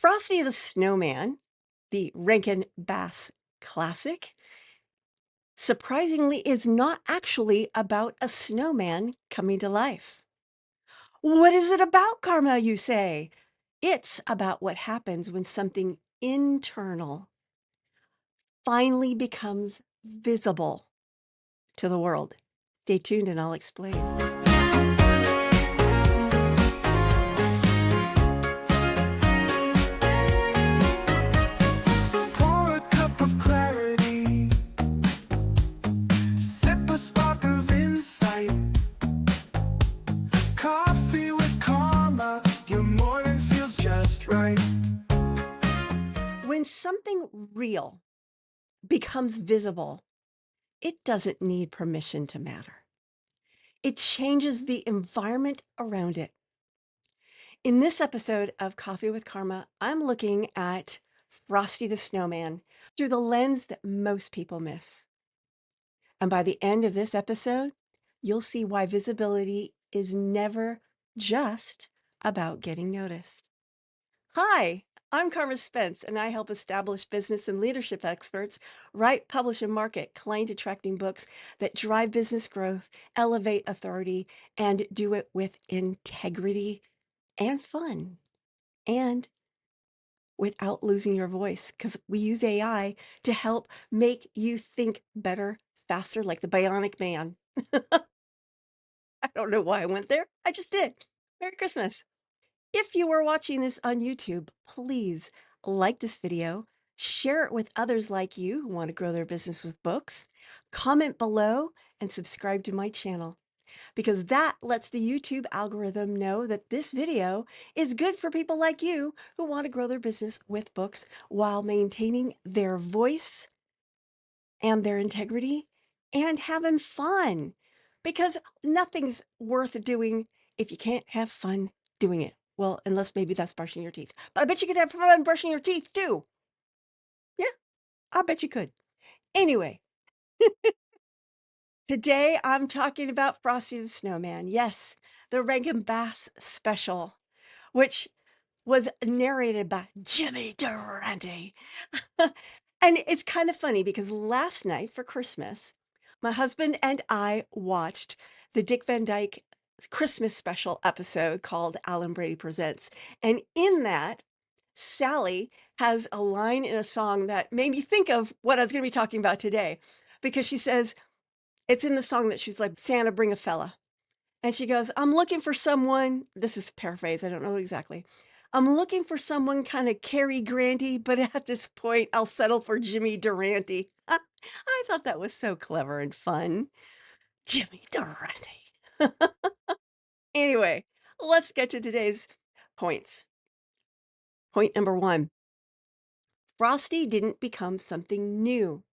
Frosty the Snowman, the Rankin Bass classic, surprisingly is not actually about a snowman coming to life. What is it about, Karma, you say? It's about what happens when something internal finally becomes visible to the world. Stay tuned and I'll explain. Pour a cup of clarity, sip a spark of insight. Coffee with Karma, your morning feels just right. When something real becomes visible, it doesn't need permission to matter. It changes the environment around it. In this episode of Coffee with Karma, I'm looking at Frosty the Snowman through the lens that most people miss. And by the end of this episode, you'll see why visibility is never just about getting noticed. Hi, I'm Carma Spence, and I help establish business and leadership experts write, publish, and market client attracting books that drive business growth, elevate authority, and do it with integrity and fun, and without losing your voice, because we use AI to help make you think better, faster, like the Bionic Man. I don't know why I went there. I just did. Merry Christmas. If you are watching this on YouTube, please like this video, share it with others like you who want to grow their business with books, comment below, and subscribe to my channel, because that lets the YouTube algorithm know that this video is good for people like you who want to grow their business with books while maintaining their voice and their integrity and having fun. Because nothing's worth doing if you can't have fun doing it. Well, unless maybe that's brushing your teeth. But I bet you could have fun brushing your teeth too. Yeah, I bet you could. Anyway, today I'm talking about Frosty the Snowman. Yes, the Rankin Bass special, which was narrated by Jimmy Durante. And it's kind of funny because last night for Christmas, my husband and I watched the Dick Van Dyke Christmas special episode called Alan Brady Presents. And in that, Sally has a line in a song that made me think of what I was going to be talking about today, because she says, it's in the song that she's like, Santa, bring a fella. And she goes, I'm looking for someone, this is paraphrase, I don't know exactly. I'm looking for someone kind of Cary Granty, but at this point, I'll settle for Jimmy Durante. I thought that was so clever and fun. Jimmy Durante. Anyway, let's get to today's points. Point number one, Frosty didn't become something new.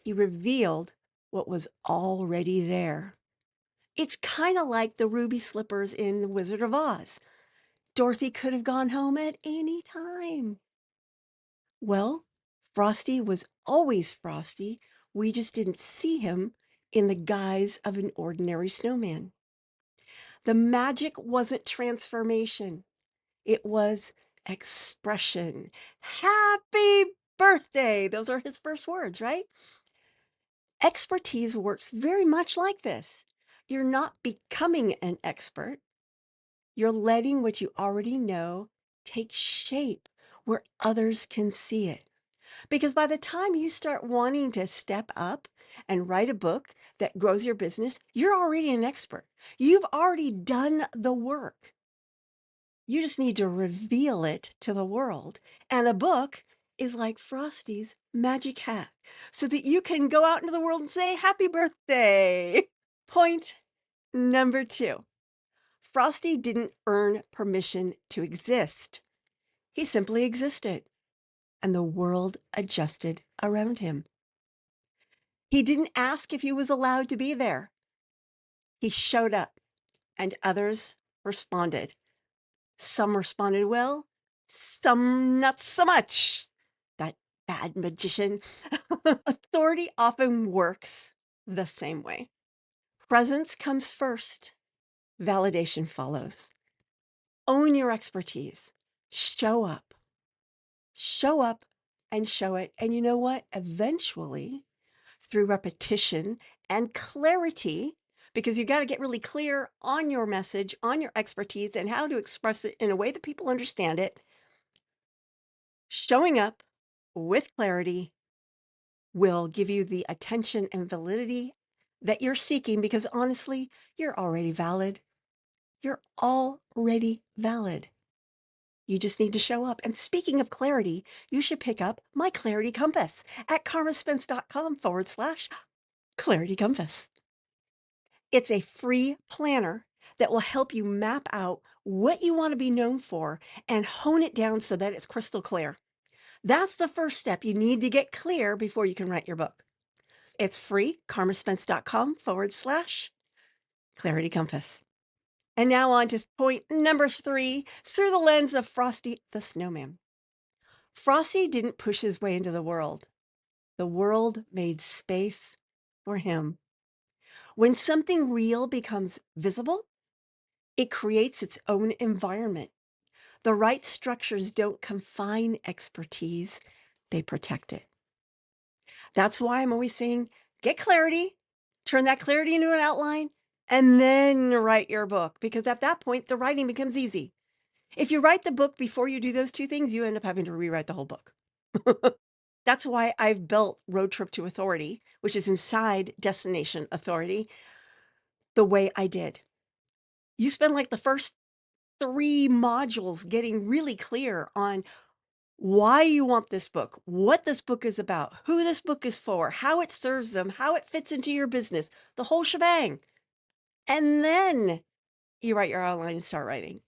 He revealed what was already there. It's kind of like the ruby slippers in The Wizard of Oz. Dorothy could have gone home at any time. Well, Frosty was always Frosty. We just didn't see him in the guise of an ordinary snowman. The magic wasn't transformation, it was expression. Happy birthday! Those are his first words, right? Expertise works very much like this. You're not becoming an expert. You're letting what you already know take shape where others can see it. Because by the time you start wanting to step up and write a book that grows your business, you're already an expert. You've already done the work. You just need to reveal it to the world. And a book is like Frosty's magic hat so that you can go out into the world and say, Happy birthday. Point number two. Frosty didn't earn permission to exist. He simply existed, and the world adjusted around him. He didn't ask if he was allowed to be there. He showed up, and others responded. Some responded well, some not so much. That bad magician. Authority often works the same way. Presence comes first, validation follows. Own your expertise. Show up. Show up and show it. And you know what? Eventually, through repetition and clarity, because you got to get really clear on your message, on your expertise, and how to express it in a way that people understand it. Showing up with clarity will give you the attention and validity that you're seeking because honestly, you're already valid. You're already valid. You just need to show up. And speaking of clarity, you should pick up my Clarity Compass at karmaspence.com/Clarity Compass. It's a free planner that will help you map out what you want to be known for and hone it down so that it's crystal clear. That's the first step. You need to get clear before you can write your book. It's free, karmaspence.com/Clarity Compass. And now on to point number 3 through the lens of Frosty the Snowman. Frosty didn't push his way into the world. The world made space for him. When something real becomes visible, it creates its own environment. The right structures don't confine expertise, they protect it. That's why I'm always saying get clarity, turn that clarity into an outline, and then write your book. Because at that point, the writing becomes easy. If you write the book before you do those two things, you end up having to rewrite the whole book. That's why I've built Road Trip to Authority, which is inside Destination Authority, the way I did. You spend like the first 3 modules getting really clear on why you want this book, what this book is about, who this book is for, how it serves them, how it fits into your business, the whole shebang. And then you write your outline and start writing.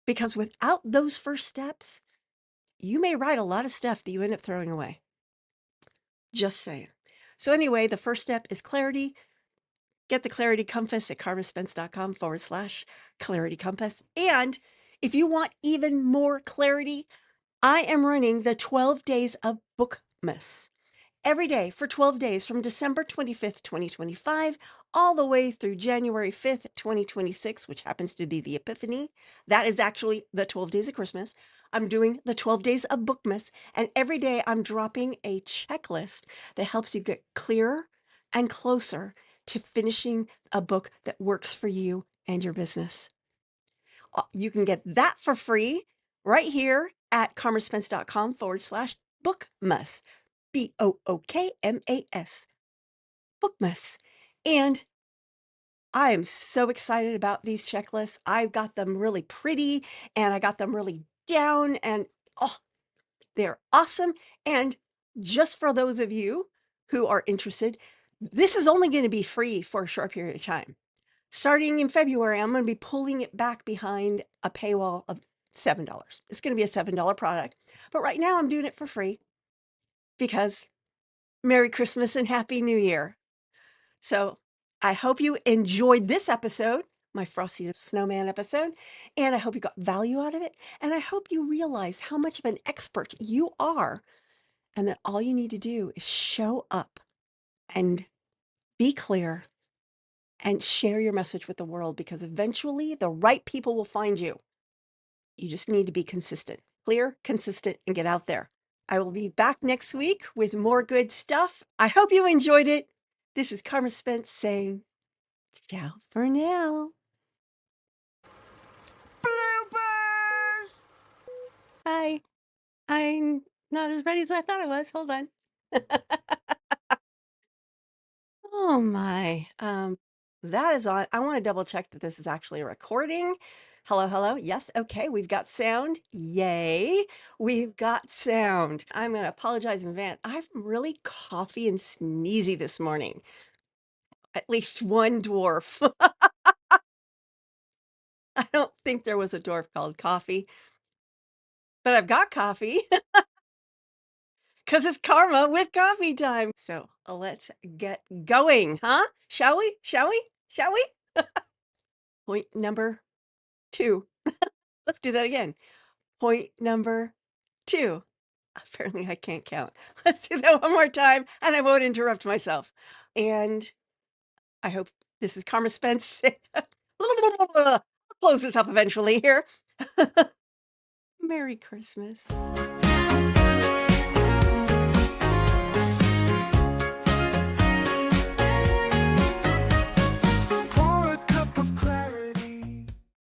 Because without those first steps, you may write a lot of stuff that you end up throwing away. Just saying. So anyway, the first step is clarity. Get the Clarity Compass at karmaspence.com/Clarity Compass. And if you want even more clarity, I am running the 12 Days of Bookmas. Every day for 12 days from December 25th, 2025, all the way through January 5th, 2026, which happens to be the Epiphany. That is actually the 12 days of Christmas. I'm doing the 12 days of Bookmas, and every day I'm dropping a checklist that helps you get clearer and closer to finishing a book that works for you and your business. You can get that for free right here at karmaspence.com/bookmas. Bookmas. Bookmas. And I am so excited about these checklists. I've got them really pretty and I got them really down and oh, they're awesome. And just for those of you who are interested, this is only going to be free for a short period of time. Starting in February, I'm going to be pulling it back behind a paywall of $7. It's going to be a $7 product. But right now I'm doing it for free because Merry Christmas and Happy New Year. So I hope you enjoyed this episode, my Frosty the Snowman episode, and I hope you got value out of it. And I hope you realize how much of an expert you are and that all you need to do is show up and be clear and share your message with the world because eventually the right people will find you. You just need to be consistent, clear, consistent, and get out there. I will be back next week with more good stuff. I hope you enjoyed it. This is Karma Spence saying ciao for now. Bloopers! Hi. I'm not as ready as I thought I was. Hold on. Oh my. That is on. I want to double check that this is actually a recording. Hello, hello. Yes, okay. We've got sound. Yay. We've got sound. I'm going to apologize in advance. I'm really coffee and sneezy this morning. At least one dwarf. I don't think there was a dwarf called coffee, but I've got coffee because it's karma with coffee time. So let's get going, huh? Shall we? Shall we? Shall we? Point number 2. Let's do that again. Point number 2. Apparently, I can't count. Let's do that one more time, and I won't interrupt myself. And I hope this is Karma Spence. I'll close this up eventually here. Merry Christmas.